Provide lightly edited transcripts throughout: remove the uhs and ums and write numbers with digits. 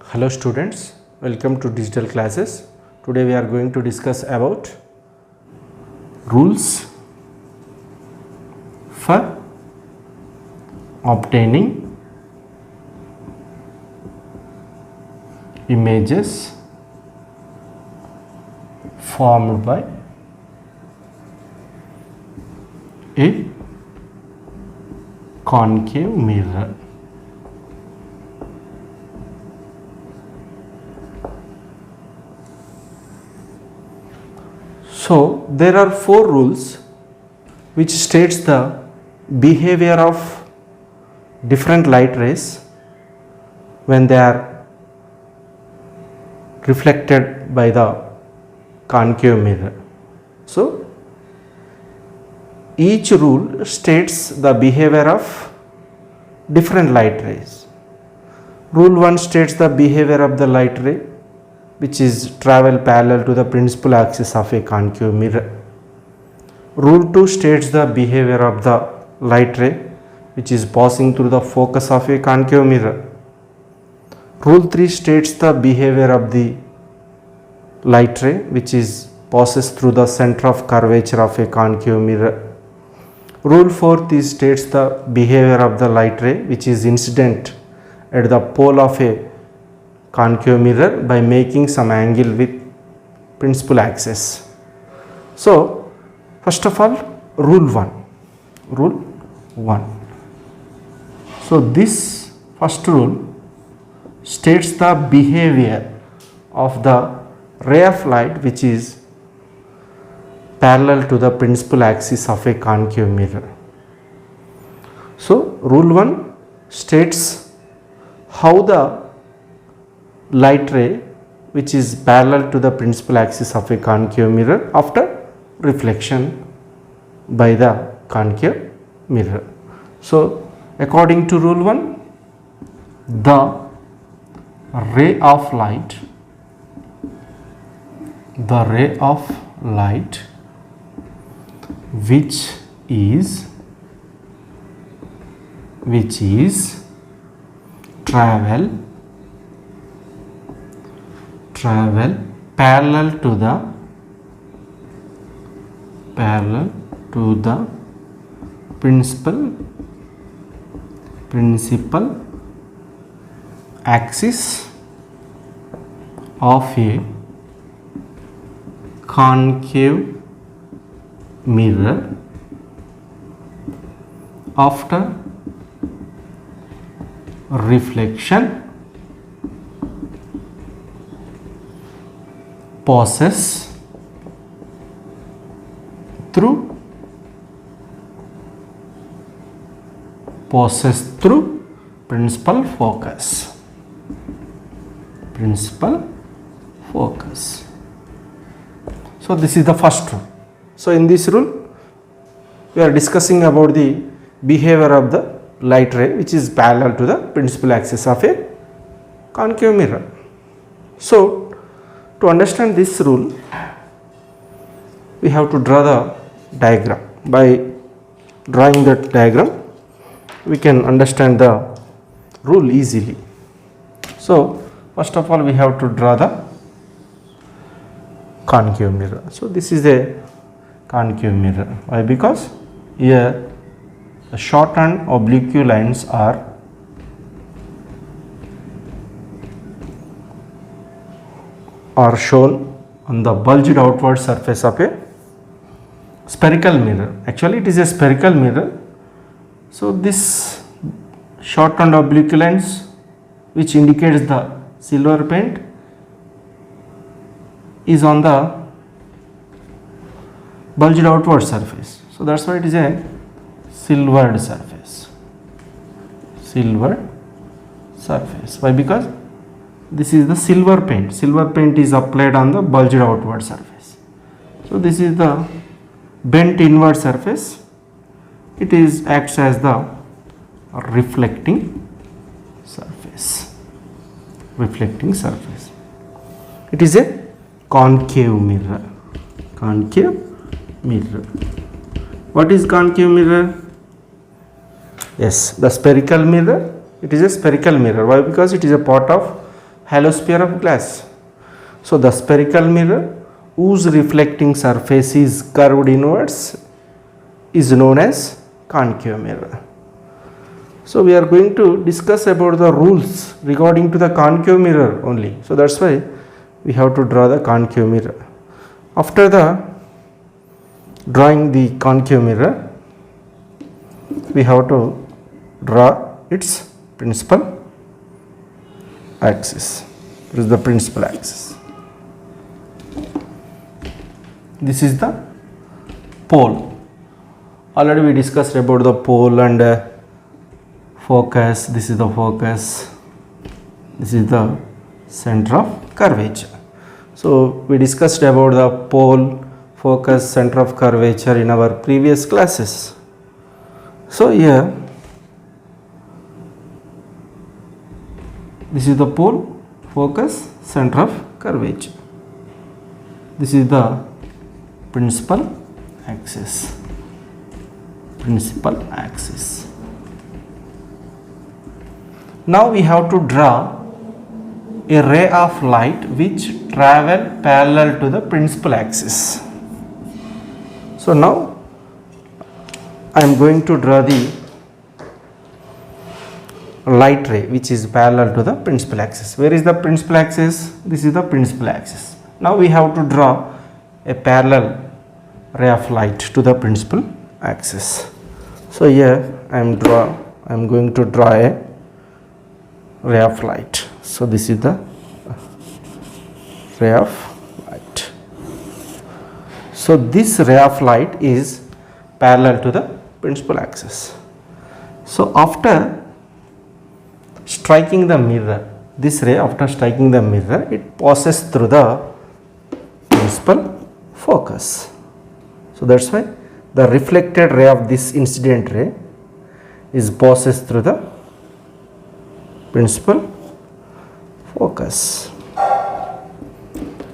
Hello students, welcome to digital classes. Today we are going to discuss about rules for obtaining images formed by a concave mirror. So there are four rules which states the behavior of different light rays when they are reflected by the concave mirror. So each rule states the behavior of different light rays. Rule 1 states the behavior of the light ray which is travel parallel to the principal axis of a concave mirror. Rule 2 states the behavior of the light ray which is passing through the focus of a concave mirror. Rule 3 states the behavior of the light ray which is passes through the center of curvature of a concave mirror. Rule 4 states the behavior of the light ray which is incident at the pole of a concave mirror by making some angle with principal axis. So first of all, rule 1. So this first rule states the behavior of the ray of light which is parallel to the principal axis of a concave mirror. So rule 1 states how the light ray which is parallel to the principal axis of a concave mirror after reflection by the concave mirror. So according to rule 1, the ray of light which is travel parallel to the principal axis of a concave mirror after reflection passes through principal focus. So this is the first rule. So in this rule we are discussing about the behavior of the light ray which is parallel to the principal axis of a concave mirror. So to understand this rule we have to draw the diagram. By drawing that diagram we can understand the rule easily. So first of all we have to draw the concave mirror. So this is a concave mirror. Why? Because here the short and oblique lines are shown on the bulged outward surface of a spherical mirror. Actually it is a spherical mirror. So this short and oblique lines which indicates the silver paint is on the bulged outward surface. So that's why it is a silvered surface. Why? Because this is the silver paint. Silver paint is applied on the bulged outward surface. So this is the bent inward surface. It acts as the reflecting surface. It is a concave mirror. What is concave mirror? Yes, the spherical mirror. It is a spherical mirror. Why? Because it is a part of Halo sphere of glass. So the spherical mirror whose reflecting surface is curved inwards is known as concave mirror. So we are going to discuss about the rules regarding to the concave mirror only. So that's why we have to draw the concave mirror. After the drawing the concave mirror, we have to draw its principal axis. This is the principal axis. This is the pole. Already we discussed about the pole and focus. This is the focus. This is the center of curvature. So we discussed about the pole, focus, center of curvature in our previous classes. So here this is the pole, focus, center of curvature. This is the principal axis. Principal axis. Now we have to draw a ray of light which travel parallel to the principal axis. So now I am going to draw the light ray which is parallel to the principal axis. Where is the principal axis? This is the principal axis. Now we have to draw a parallel ray of light to the principal axis. So here I am going to draw a ray of light. So this is the ray of light. So this ray of light is parallel to the principal axis. So after striking the mirror, this ray after striking the mirror, it passes through the principal focus. So that's why the reflected ray of this incident ray is passes through the principal focus.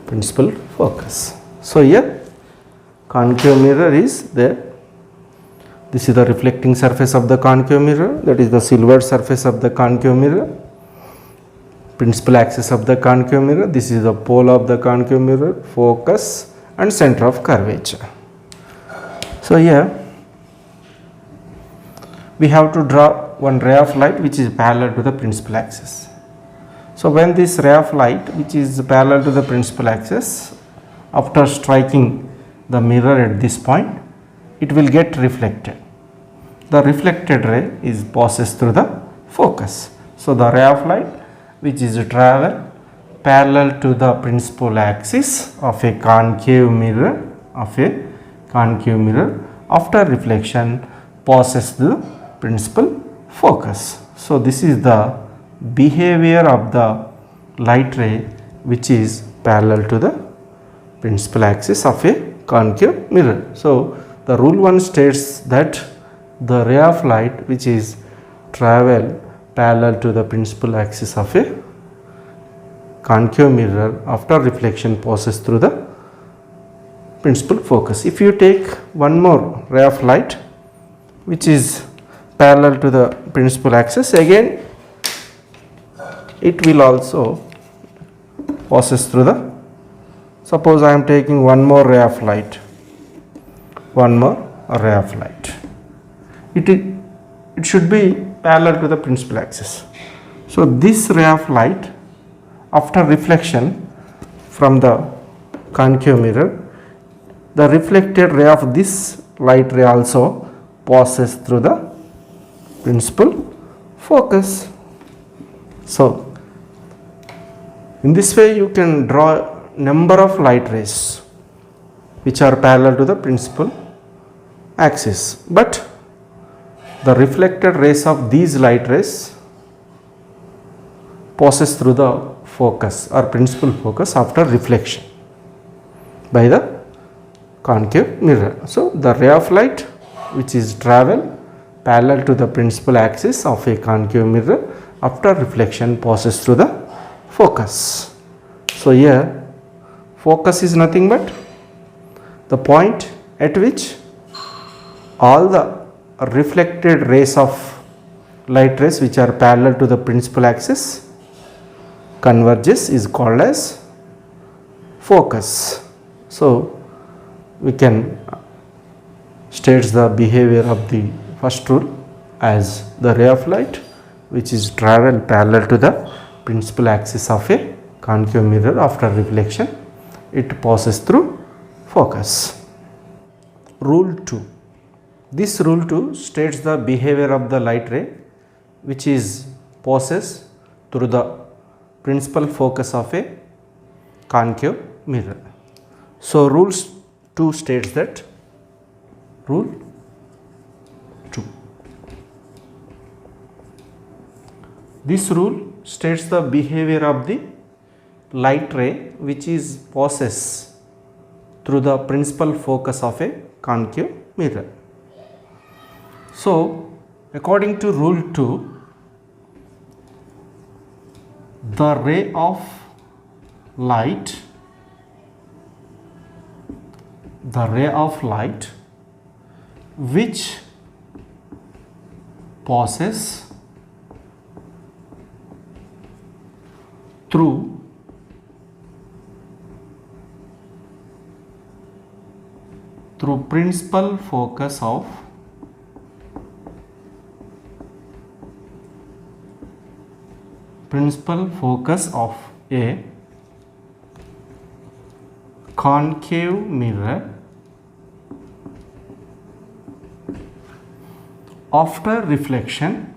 Principal focus. So here concave mirror is there. This is the reflecting surface of the concave mirror, that is the silver surface of the concave mirror. Principal axis of the concave mirror, this is the pole of the concave mirror, focus and center of curvature. So here we have to draw one ray of light which is parallel to the principal axis. So when this ray of light which is parallel to the principal axis, after striking the mirror at this point, it will get reflected. The reflected ray is passes through the focus. So the ray of light which is travel parallel to the principal axis of a concave mirror, after reflection passes the principal focus. So this is the behavior of the light ray which is parallel to the principal axis of a concave mirror. So the rule 1 states that the ray of light which is travel parallel to the principal axis of a concave mirror after reflection passes through the principal focus. If you take one more ray of light which is parallel to the principal axis, again it will also passes through the, suppose I am taking one more ray of light, it should be parallel to the principal axis. So this ray of light after reflection from the concave mirror, the reflected ray of this light ray also passes through the principal focus. So in this way you can draw number of light rays which are parallel to the principal axis, but the reflected rays of these light rays passes through the focus or principal focus after reflection by the concave mirror. So the ray of light which is travel parallel to the principal axis of a concave mirror after reflection passes through the focus. So here focus is nothing but the point at which all the reflected rays of light rays which are parallel to the principal axis converges is called as focus. So we can states the behavior of the first rule as the ray of light which is travel parallel to the principal axis of a concave mirror after reflection, it passes through focus. Rule 2. This rule 2 states the behavior of the light ray which is passes through the principal focus of a concave mirror. So rule 2 states that rule 2. This rule states the behavior of the light ray which is passes through the principal focus of a concave mirror. So according to rule 2, the ray of light which passes through principal focus of a concave mirror after reflection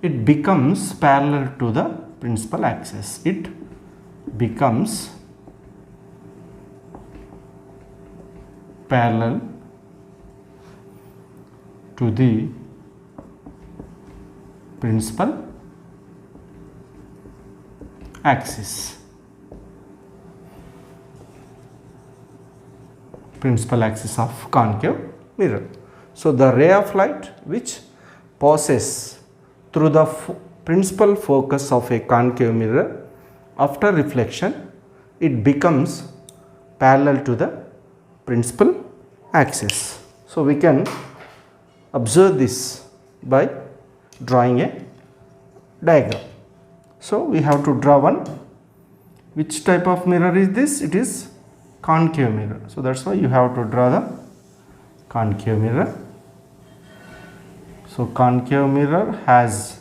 it becomes parallel to the principal axis. It becomes parallel to the principal axis. Of concave mirror. So the ray of light which passes through the principal focus of a concave mirror after reflection, it becomes parallel to the principal axis. So we can observe this by drawing a diagram. So we have to draw one. Which type of mirror is this? It is concave mirror. So that's why you have to draw the concave mirror. So concave mirror has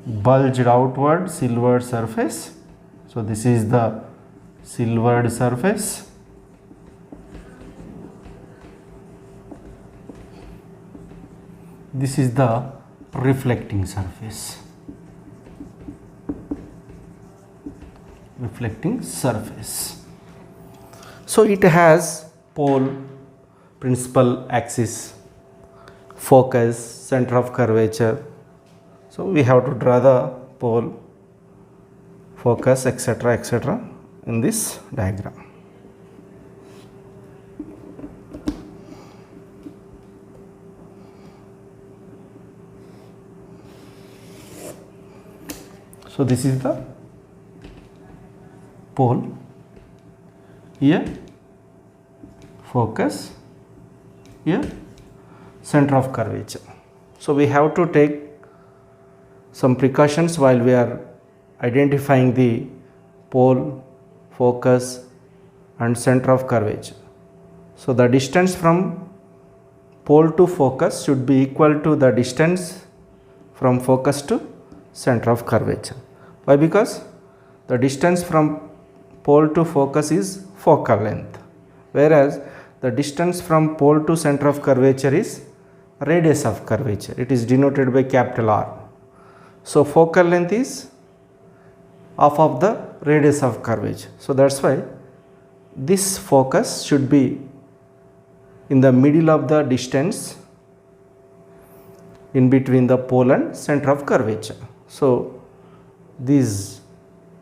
bulged outward silvered surface. So this is the silvered surface. This is the reflecting surface. So it has pole, principal axis, focus, center of curvature. So we have to draw the pole, focus, etc. in this diagram. So this is the pole, here focus, here center of curvature. So we have to take some precautions while we are identifying the pole, focus and center of curvature. So the distance from pole to focus should be equal to the distance from focus to center of curvature. Why? Because the distance from pole to focus is focal length, whereas the distance from pole to center of curvature is radius of curvature. It is denoted by capital R. So focal length is half of the radius of curvature. So that's why this focus should be in the middle of the distance in between the pole and center of curvature. So this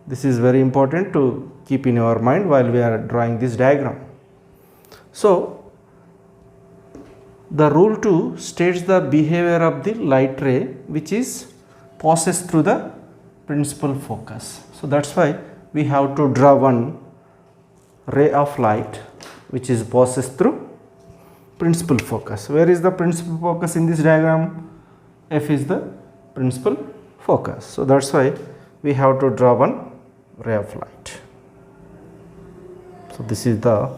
is very important to keep in your mind while we are drawing this diagram. So the rule 2 states the behavior of the light ray which is passes through the principal focus. So that's why we have to draw one ray of light which is passes through principal focus. Where is the principal focus in this diagram? F is the principal focus. So that's why we have to draw one ray of light. So this is the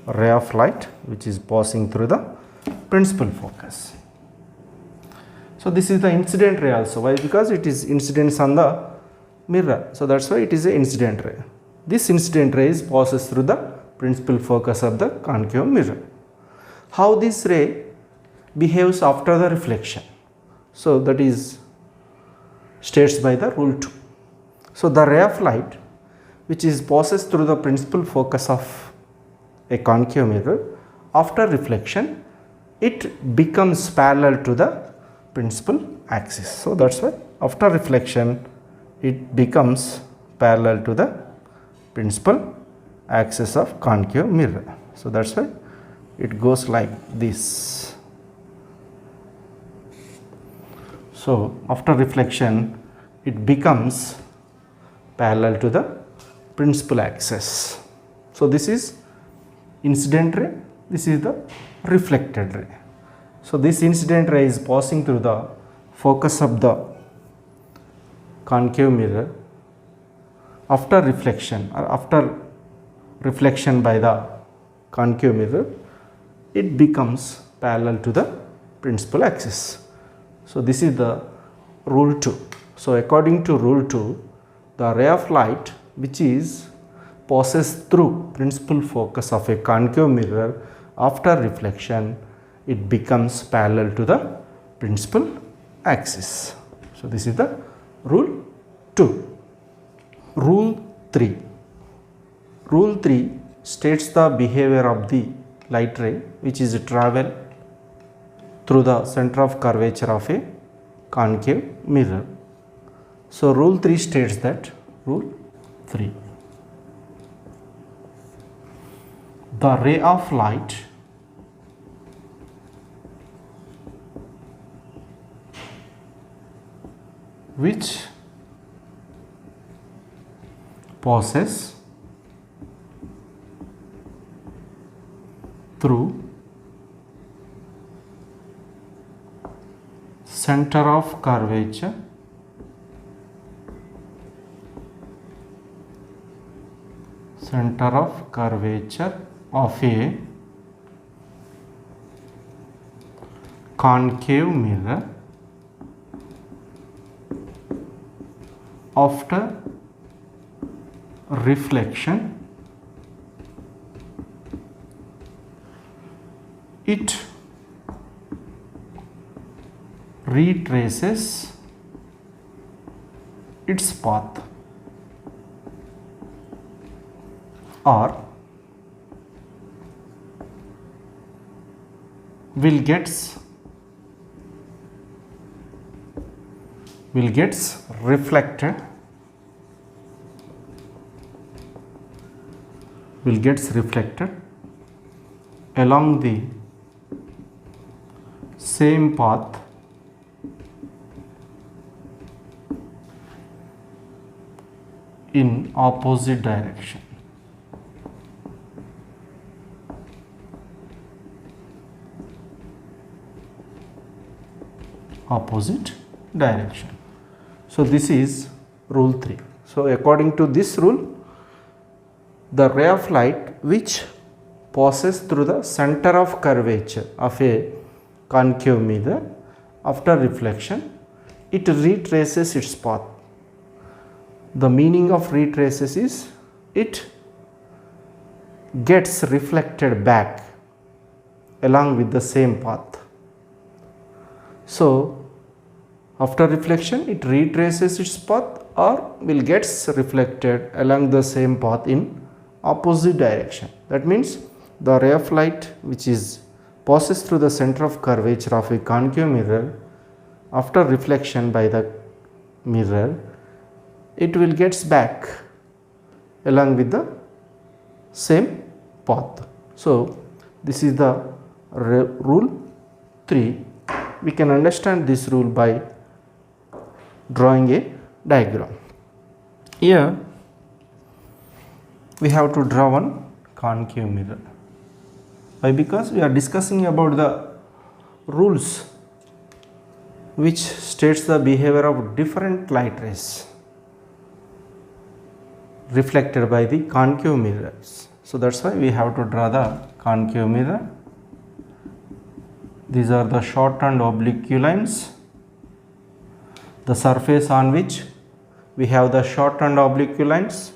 ray of light which is passing through the principal focus. So this is the incident ray also. Why? Because it is incidence on the mirror. So that's why it is an incident ray. This incident ray passes through the principal focus of the concave mirror. How this ray behaves after the reflection? So that is states by the rule 2. So the ray of light which is passes through the principal focus of a concave mirror, after reflection it becomes parallel to the principal axis. So that's why after reflection it becomes parallel to the principal axis of concave mirror. So that's why it goes like this. So after reflection it becomes parallel to the principal axis. So this is incident ray, this is the reflected ray. So this incident ray is passing through the focus of the concave mirror. After reflection or after reflection by the concave mirror, it becomes parallel to the principal axis. So this is the rule 2. So according to rule 2, the ray of light which is passes through principal focus of a concave mirror, after reflection it becomes parallel to the principal axis. So this is the rule 2. Rule 3. Rule 3 states the behavior of the light ray which is travel through the center of curvature of a concave mirror. So rule 3 states that, rule 3, the ray of light which passes through center of curvature of a concave mirror after reflection it retraces its path or will gets reflected along the same path in opposite direction. So this is rule 3. So according to this rule, the ray of light which passes through the center of curvature of a concave mirror, after reflection it retraces its path. The meaning of retraces is it gets reflected back along with the same path. So after reflection it retraces its path or will gets reflected along the same path in opposite direction. That means the ray of light which is passes through the center of curvature of a concave mirror, after reflection by the mirror it will gets back along with the same path. So this is the rule 3. We can understand this rule by drawing a diagram. Here we have to draw one concave mirror. Why? Because we are discussing about the rules which states the behavior of different light rays reflected by the concave mirrors. So that's why we have to draw the concave mirror. These are the short and oblique lines. The surface on which we have the short and oblique lines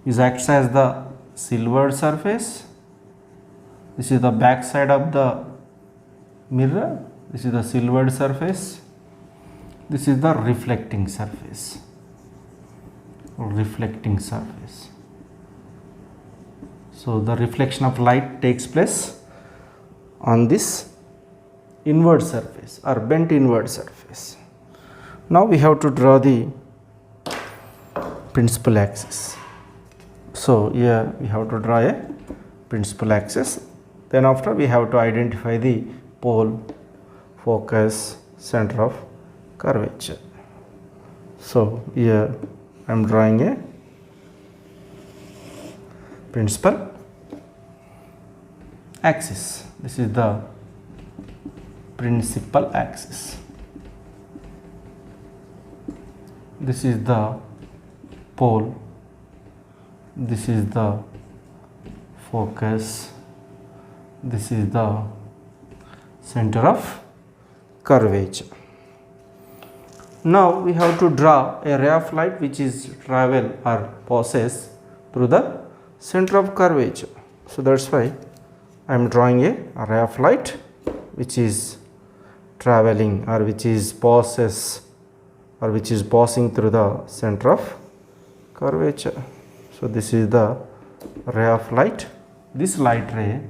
is acts as the silvered surface. This is the back side of the mirror. This is the silvered surface. This is the reflecting surface. Reflecting surface. So the reflection of light takes place on this inward surface or bent inward surface. Now we have to draw the principal axis. So here we have to draw a principal axis. Then after we have to identify the pole, focus, center of curvature. So here I am drawing a principal axis. This is the principal axis. This is the pole. This is the focus. This is the center of curvature. Now we have to draw a ray of light which is travel or passes through the center of curvature. So that's why I am drawing a ray of light which is traveling or which is passes or which is passing through the center of curvature. So this is the ray of light. This light ray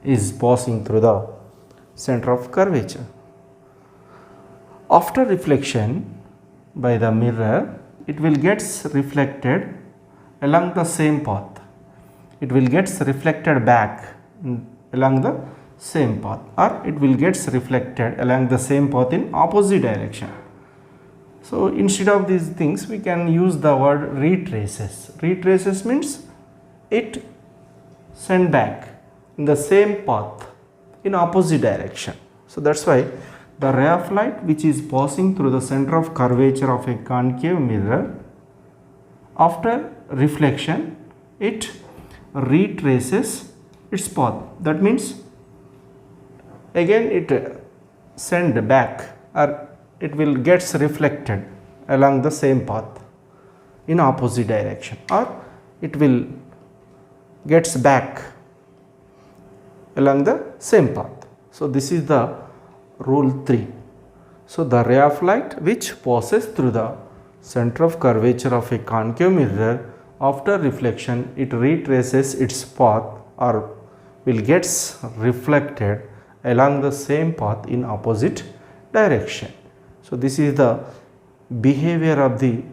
is passing through the center of curvature. After reflection by the mirror, it will get reflected along the same path. It will get reflected back along the same path, or it will get reflected along the same path in opposite direction. So instead of these things, we can use the word retraces. Retraces means it send back in the same path in opposite direction. So that's why the ray of light which is passing through the center of curvature of a concave mirror, after reflection it retraces its path. That means again it send back, or it will gets reflected along the same path in opposite direction, or it will gets back along the same path. So this is the rule 3. So the ray of light which passes through the center of curvature of a concave mirror, after reflection it retraces its path or will gets reflected along the same path in opposite direction. So this is the behavior of the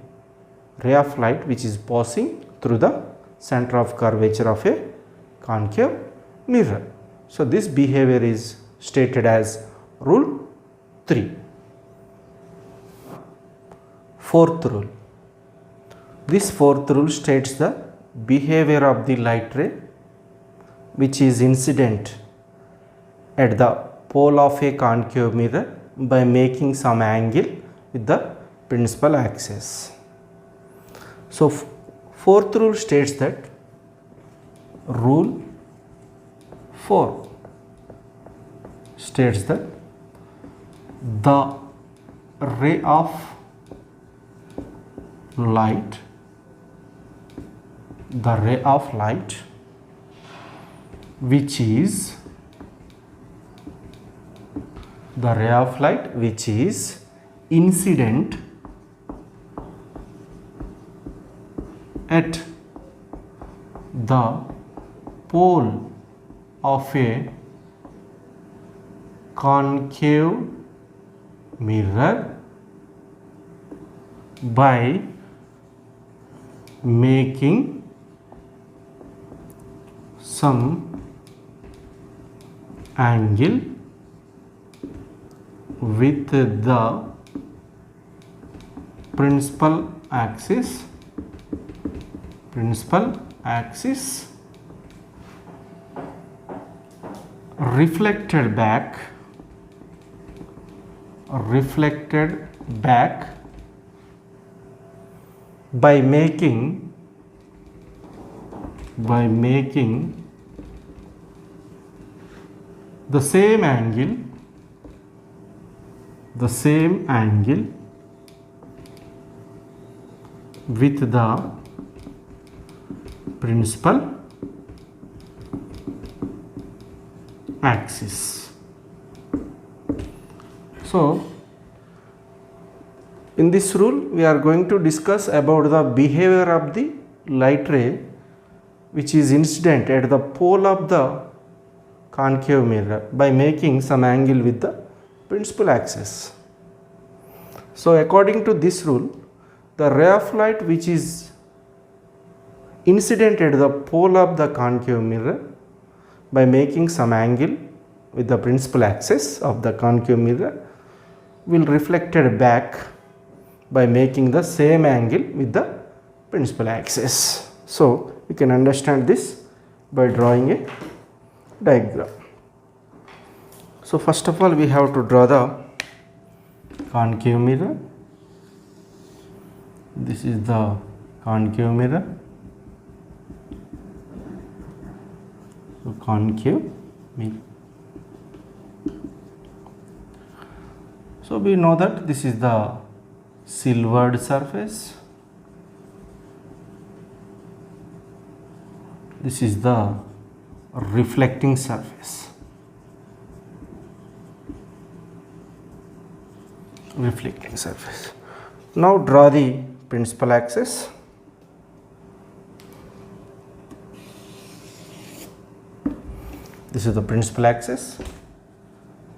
ray of light which is passing through the center of curvature of a concave mirror. So this behavior is stated as rule 3. Fourth rule. This fourth rule states the behavior of the light ray which is incident at the pole of a concave mirror by making some angle with the principal axis. So fourth rule states that rule 4 states that the ray of light which is incident at the pole of a concave mirror by making some angle with the principal axis reflected back by making the same angle with the principal axis. So in this rule we are going to discuss about the behavior of the light ray which is incident at the pole of the concave mirror by making some angle with the principal axis. So according to this rule, the ray of light which is incident at the pole of the concave mirror by making some angle with the principal axis of the concave mirror will reflected back by making the same angle with the principal axis. So we can understand this by drawing a diagram. So first of all we have to draw the concave mirror. This is the concave mirror. So concave mirror. So we know that this is the silvered surface. This is the reflecting surface. Now draw the principal axis. This is the principal axis,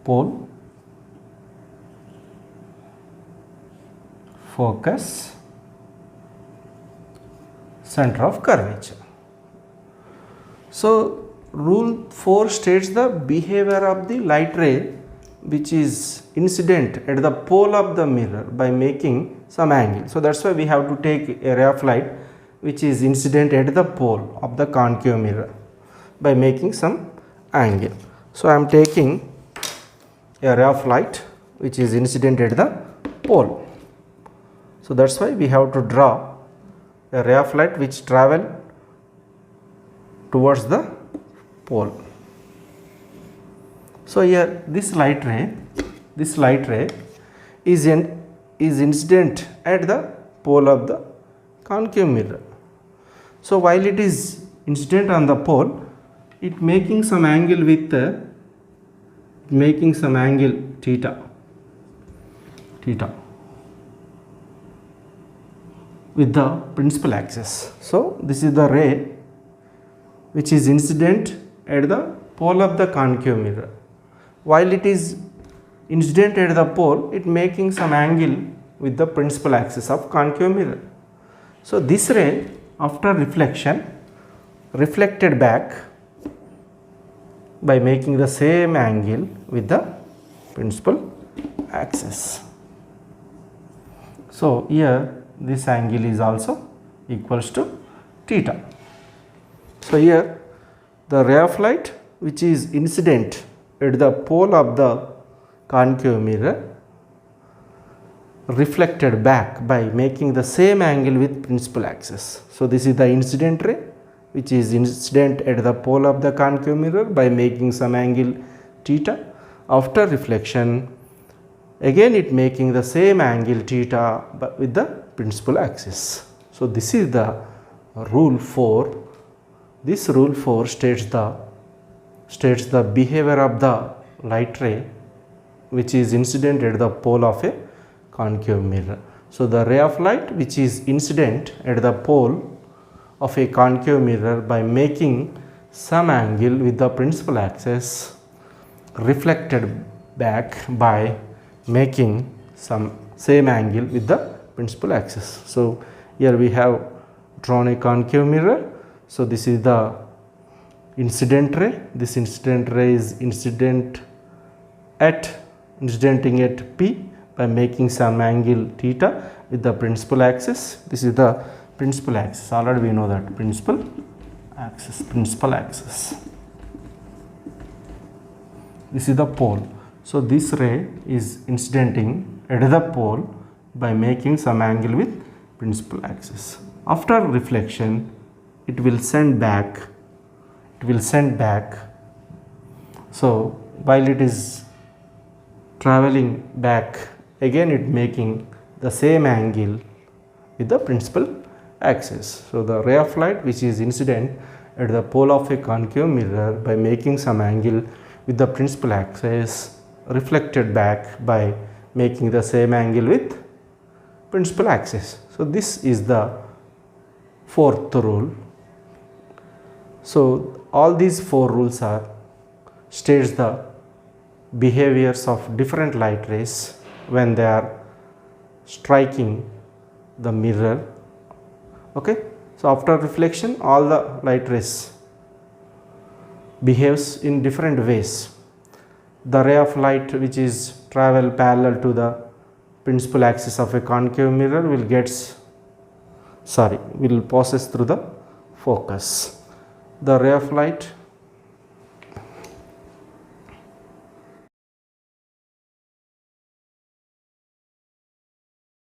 pole, focus, center of curvature. So rule 4 states the behavior of the light ray which is incident at the pole of the mirror by making some angle. So that's why we have to take a ray of light which is incident at the pole of the concave mirror by making some angle. So I am taking a ray of light which is incident at the pole. So that's why we have to draw a ray of light which travel towards the pole. So here this light ray is incident at the pole of the concave mirror. So while it is incident on the pole, it making some angle with theta with the principal axis. So this is the ray which is incident at the pole of the concave mirror. While it is incident at the pole, it making some angle with the principal axis of concave mirror. So this ray after reflection reflected back by making the same angle with the principal axis. So here this angle is also equals to theta. So here the ray of light which is incident at the pole of the concave mirror reflected back by making the same angle with principal axis. So this is the incident ray which is incident at the pole of the concave mirror by making some angle theta. After reflection, again it making the same angle theta but with the principal axis. So this is the rule 4. This rule 4 states the behavior of the light ray which is incident at the pole of a concave mirror. So the ray of light which is incident at the pole of a concave mirror by making some angle with the principal axis reflected back by making some same angle with the principal axis. So here we have drawn a concave mirror. So this is the incident ray. This incident ray is incidenting at P by making some angle theta with the principal axis. This is the principal axis. Already we know that principal axis. This is the pole. So this ray is incidenting at the pole by making some angle with principal axis. After reflection, it will send back. So while it is traveling back, again it making the same angle with the principal axis. So the ray of light which is incident at the pole of a concave mirror by making some angle with the principal axis reflected back by making the same angle with principal axis. So this is the fourth rule. So all these four rules are states the behaviors of different light rays when they are striking the mirror. Okay, so after reflection all the light rays behaves in different ways. The ray of light which is travel parallel to the principal axis of a concave mirror will passes through the focus. The ray of light